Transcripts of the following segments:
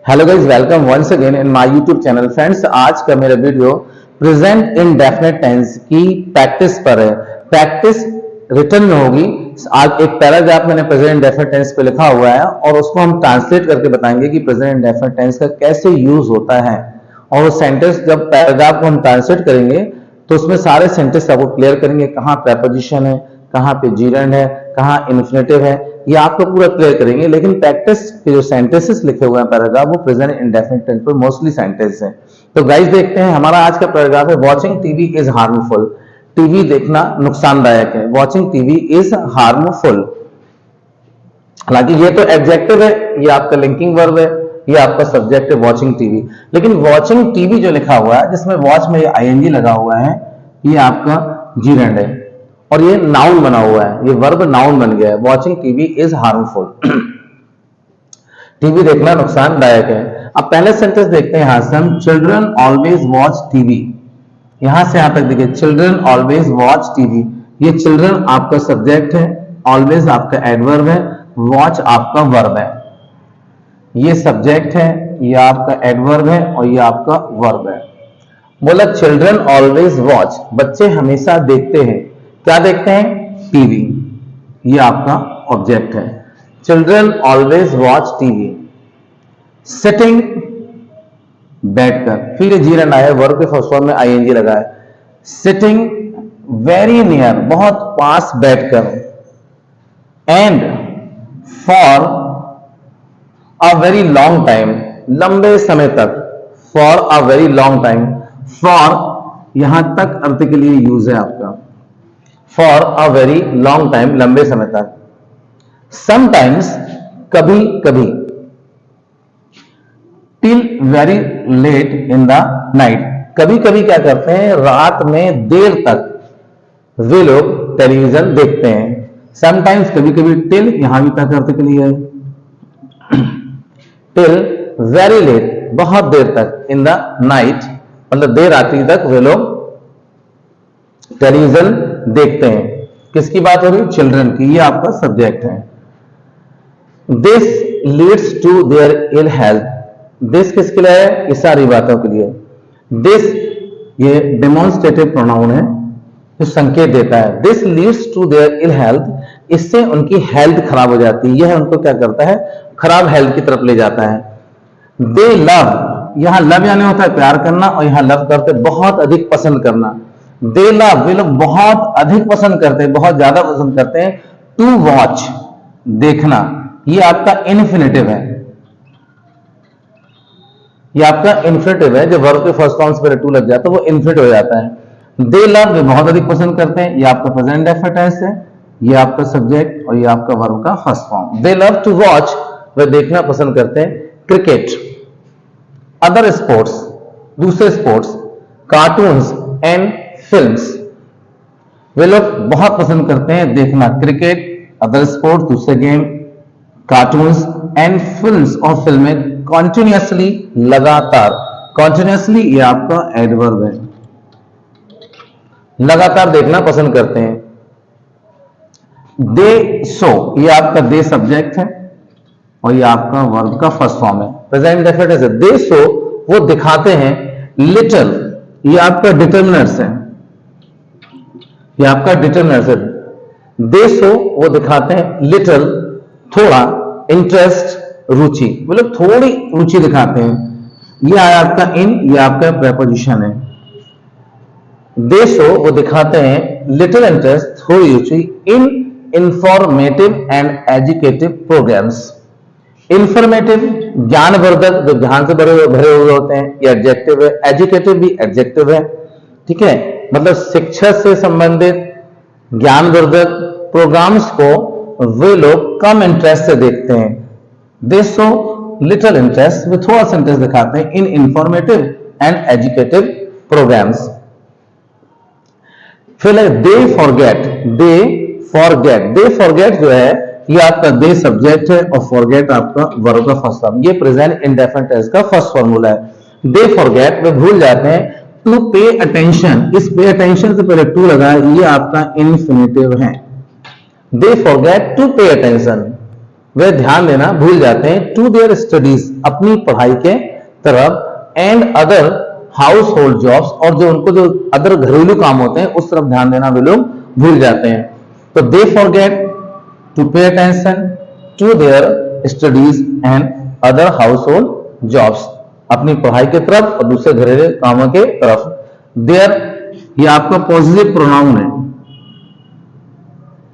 Hello guys, welcome once again in my YouTube channel. Friends, आज का मेरा video present indefinite tense की practice पर है। प्रैक्टिस रिटर्न में होगी। आज एक पैराग्राफ मैंने प्रेजेंट इंडेफिनिट टेंस पे लिखा हुआ है और उसको हम ट्रांसलेट करके बताएंगे कि प्रेजेंट इंडेफिनिट टेंस का कैसे यूज होता है। और वो सेंटेंस जब पैराग्राफ को हम ट्रांसलेट करेंगे तो उसमें सारे सेंटेंस आपको क्लियर करेंगे, कहाँ प्रेपोजिशन है, कहाँ पे जीरेंड है, कहाँ इन्फिनेटिव है, ये आपको पूरा क्लियर करेंगे। लेकिन प्रैक्टिस के जो सेंटेंसेस लिखे हुए हैं पैराग्राफ, वो प्रेजेंट इंडेफिनिट टेंस पर मोस्टली सेंटेंस है। तो गाइस देखते हैं, हमारा आज का पैराग्राफ है watching TV is harmful. TV देखना नुकसानदायक है। Watching TV is harmful. हालांकि ये तो एडजेक्टिव है, ये आपका लिंकिंग वर्ब है, ये आपका सब्जेक्ट है वॉचिंग टीवी। लेकिन वॉचिंग टीवी जो लिखा हुआ है, जिसमें वॉच में आईएनजी लगा हुआ है, ये आपका जीरेंड है और ये नाउन बना हुआ है, ये वर्ब नाउन बन गया है। Watching TV is harmful. TV देखना नुकसानदायक है। अब पहले सेंटेंस देखते हैं यहां से हम, चिल्ड्रन ऑलवेज वॉच टीवी। यहां से यहां तक देखिए, चिल्ड्रन ऑलवेज वॉच टीवी। ये चिल्ड्रन आपका सब्जेक्ट है, ऑलवेज आपका एडवर्ब है, वॉच आपका वर्ब है। ये सब्जेक्ट है, ये आपका एडवर्ब है और ये आपका वर्ब है। बोला चिल्ड्रन ऑलवेज वॉच, बच्चे हमेशा देखते हैं। क्या देखते हैं? टीवी। ये आपका ऑब्जेक्ट है। Children always watch TV. Sitting, बैठकर, फिर जीरन आया, वर्ब के फर्स्ट फॉर्म में आईएनजी लगा है। सिटिंग वेरी नियर, बहुत पास बैठकर। And for a very long time, लंबे समय तक। For a very long time, for यहां तक अर्थ के लिए यूज है आपका। For a very long time, लंबे समय तक। समटाइम्स, कभी कभी। Till very late in the night, कभी कभी क्या करते हैं, रात में देर तक वे लोग टेलीविजन देखते हैं। समटाइम्स, कभी कभी। टिल यहां भी तक अर्थ के लिए है। टिल वेरी लेट, बहुत देर तक। इन द नाइट मतलब देर रात्रि तक वे लोग टेलीविजन देखते हैं। किसकी बात हो रही? चिल्ड्रन की। ये आपका सब्जेक्ट है। This leads to their ill health, this किसके लिए है? ये सारी बातों के लिए। दिस ये डेमोन्स्ट्रेटिव प्रोनाउन है जो संकेत देता है। This leads to their ill health, इससे उनकी हेल्थ खराब हो जाती है। यह उनको क्या करता है? खराब हेल्थ की तरफ ले जाता है। दे लव, यहां लव यानी होता है प्यार करना, और यहां लव करते बहुत अधिक पसंद करना। दे लव, वे लोग बहुत अधिक पसंद करते हैं, बहुत ज्यादा पसंद करते हैं। टू वॉच, देखना, ये आपका इन्फिनेटिव है। ये आपका इन्फिनेटिव है। जब वर्ब के फर्स्ट फॉर्म से पहले टू लग जाता है वो इन्फिनेटिव हो जाता है। दे लव, वे बहुत अधिक पसंद करते हैं। ये आपका प्रेजेंट इंडेफिनिट टेंस है, ये आपका सब्जेक्ट और ये आपका वर्ब का first form. They love to watch, वे देखना पसंद करते हैं क्रिकेट, अदर स्पोर्ट्स, दूसरे स्पोर्ट्स, कार्टून्स एंड फिल्म्स। वे लोग बहुत पसंद करते हैं देखना क्रिकेट, अदर स्पोर्ट्स, दूसरे गेम, कार्टून्स एंड फिल्म्स और फिल्में। कॉन्टिन्यूसली, लगातार। कॉन्टिन्यूसली ये आपका एडवर्ब है। लगातार देखना पसंद करते हैं। दे सो, ये आपका दे सब्जेक्ट है और ये आपका वर्ब का फर्स्ट फॉर्म है। प्रेजेंट इंडेफिनिट है। दे सो, वो दिखाते हैं। लिटिल, ये आपका डिटर्मिनर्स है, ये आपका डिटर्मिनर्स है। दे सो, वो दिखाते हैं। लिटिल, थोड़ा। इंटरेस्ट, रुचि, मतलब थोड़ी रुचि दिखाते हैं। ये आया आपका इन, ये आपका प्रेपोजिशन है। दे सो, वो दिखाते हैं। लिटिल इंटरेस्ट, थोड़ी रुचि। In informative and educative programmes. Informative, ज्ञानवर्धक, जो ज्ञान से भरे हुए होते हैं, ये एडजेक्टिव है। एजुकेटिव भी एडजेक्टिव है, ठीक है। मतलब शिक्षा से संबंधित ज्ञानवर्धक प्रोग्राम्स को वे लोग कम इंटरेस्ट से देखते हैं। दे सो लिटिल इंटरेस्ट, वे थोड़ा सा इंटरेस्ट दिखाते हैं इन इंफॉर्मेटिव एंड एजुकेटिव प्रोग्राम्स। फिर they forget, they forget. They forget जो है ये आपका दे सब्जेक्ट है और फॉरगेट आपका वर्ब का फर्स्ट फॉर्म। ये प्रेजेंट इंडेफिनिट टेंस का फर्स्ट फॉर्मूला है। दे फॉरगेट, वे भूल जाते हैं। टू पे अटेंशन, इस पे अटेंशन से पहले टू लगा है, ये आपका इन्फिनेटिव है। They forget to pay attention. वे ध्यान देना भूल जाते हैं, टू देयर स्टडीज अपनी पढ़ाई के तरफ, and other household jobs और जो उनको जो अदर घरेलू काम होते हैं उस तरफ ध्यान देना वे लोग भूल जाते हैं। तो they forget to pay attention to their studies and other household jobs, अपनी पढ़ाई के तरफ और दूसरे घरेलू कामों के तरफ। देयर ये आपका पॉजिटिव प्रोनाउन है,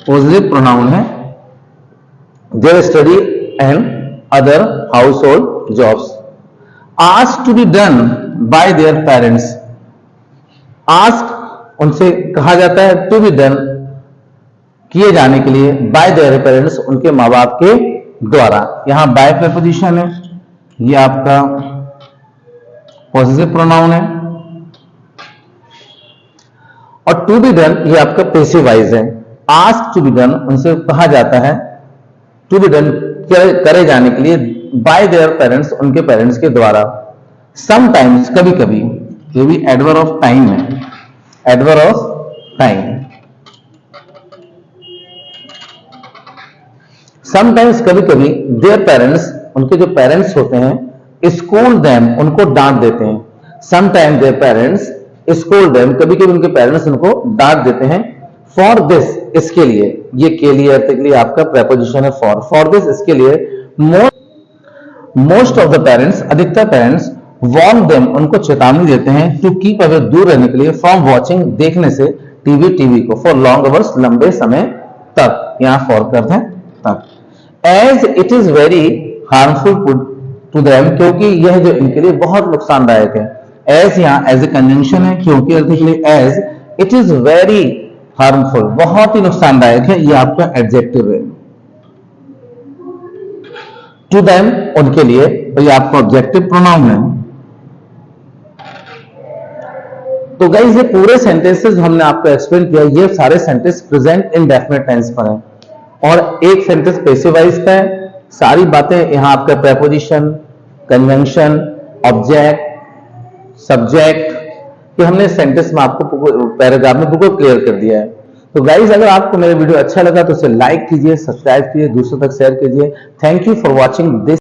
पॉजिटिव प्रोनाउन है। Their study and other household jobs. Ask to be done by their parents, ask उनसे कहा जाता है, टू बी डन किए जाने के लिए, बाय देयर पेरेंट्स उनके माँ बाप के द्वारा। यहां बाय प्रीपोजिशन है, ये आपका पॉजिटिव प्रोनाउन है, और टू बी डन ये आपका पैसिव वॉइस है। आस्क टू बी डन उनसे कहा जाता है, टू बी डन करे जाने के लिए, बाय देयर पेरेंट्स उनके पेरेंट्स के द्वारा। समटाइम्स कभी कभी, ये भी एडवर्ब ऑफ टाइम है, एडवर्ब ऑफ टाइम। समटाइम्स कभी कभी, देयर पेरेंट्स उनके जो पेरेंट्स होते हैं, स्कूल देम उनको डांट देते हैं। Sometime their parents school them, कभी कभी उनके पेरेंट्स उनको डांट देते हैं। फॉर दिस इसके लिए, ये के लिए अर्थ के लिए आपका प्रेपोजिशन है फॉर। फॉर दिस इसके लिए, मोस्ट ऑफ द पेरेंट्स अधिकतर पेरेंट्स वार्न देम उनको चेतावनी देते हैं, टू कीप अवे दूर रहने के लिए, फ्रॉम वॉचिंग देखने से, टीवी को, फॉर लॉन्ग अवर्स लंबे समय तक, यहां फॉर करते हैं तक। As it is very harmful to them, क्योंकि यह जो इनके लिए बहुत नुकसानदायक है। एज यहां एज ए कंजंक्शन है, क्योंकि अर्थ के लिए as, it is very harmful बहुत ही नुकसानदायक है, ये आपका एडजेक्टिव है। टू देम उनके लिए, तो ये आपका ऑब्जेक्टिव प्रोनाउन है। तो गाइस ये पूरे सेंटेंसेस हमने आपको एक्सप्लेन किया, ये सारे सेंटेंस प्रेजेंट इंडेफिनिट टेंस पर हैं, और एक सेंटेंस पैसिव वॉइस का है। सारी बातें यहां आपका प्रेपोजिशन, कंजंक्शन, ऑब्जेक्ट, सब्जेक्ट, ये हमने सेंटेंस में आपको पैराग्राफ में बिल्कुल क्लियर कर दिया है। तो गाइस अगर आपको मेरा वीडियो अच्छा लगा तो इसे लाइक कीजिए, सब्सक्राइब कीजिए, दूसरों तक शेयर कीजिए। Thank you for watching this.